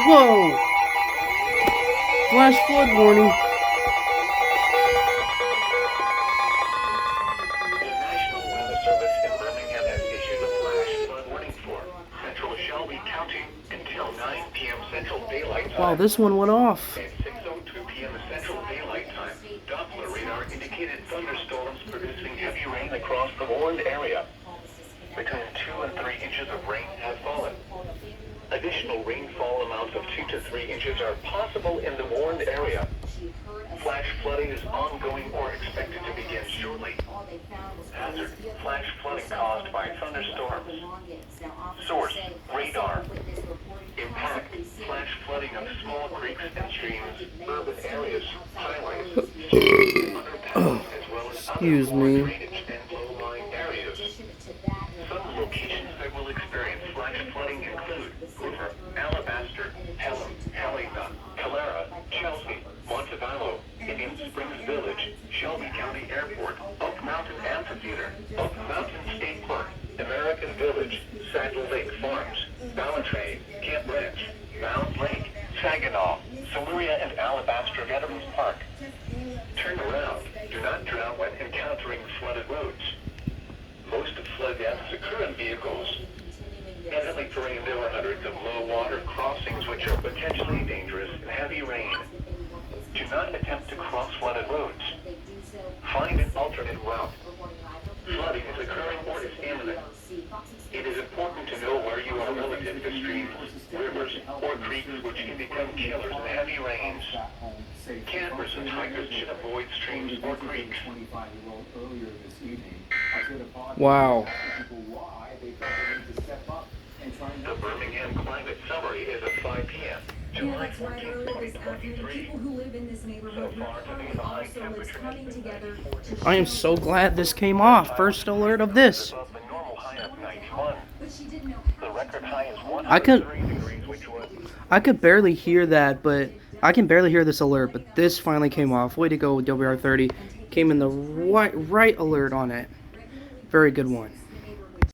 Whoa! Flash flood warning. The National Weather Service in Birmingham has issued a flash flood warning for Central Shelby County until 9 p.m. Central Daylight Time. Wow, this one went off. At 6:02 p.m. Central Daylight Time, Doppler radar indicated thunderstorms producing heavy rain across the warned area. Between 2 and 3 inches of rain have fallen. Additional rainfall amounts of 2 to 3 inches are possible in the warned area. Flash flooding is ongoing or expected to begin shortly. Hazard: flash flooding caused by thunderstorms. Source: radar. Impact: flash flooding of small creeks and streams, urban areas, highways, underpasses, as well as Excuse other me. drainage and low-lying areas. Some locations that will experience flash flooding include Hoover, Alabaster, Pelham, Helena, Calera, Chelsea, Montevallo, Indian Springs Village, Shelby County Airport, Oak Mountain Amphitheater, Oak Mountain State Park, American Village, Saddle Lake Farms, Ballantrae, Camp Ranch, Mound Lake, Saginaw, Siluria and Alabaster Veterans Park. Turn around. Do not drown when encountering flooded roads. Most flood deaths occur in vehicles. Heavily terrain, there are hundreds of low water crossings which are potentially dangerous in heavy rain. Do not attempt to cross flooded roads. Find an alternate route. Flooding is occurring or is imminent. It is important to know where you are relative to streams, rivers, or creeks which can become killers in heavy rains. Campers and hikers should avoid streams or creeks. Wow. The Birmingham Climate Summary is at 5 p.m. July 14, 2023. People who live in this neighborhood report also is coming together to I am so glad this came off. First alert of this. Above the normal high of 91. but she didn't know The record high is I could 103 degrees, which was I could barely hear that, but I can barely hear this alert, but this finally came off. Way to go, WR30. Came in the right alert on it. Very good one.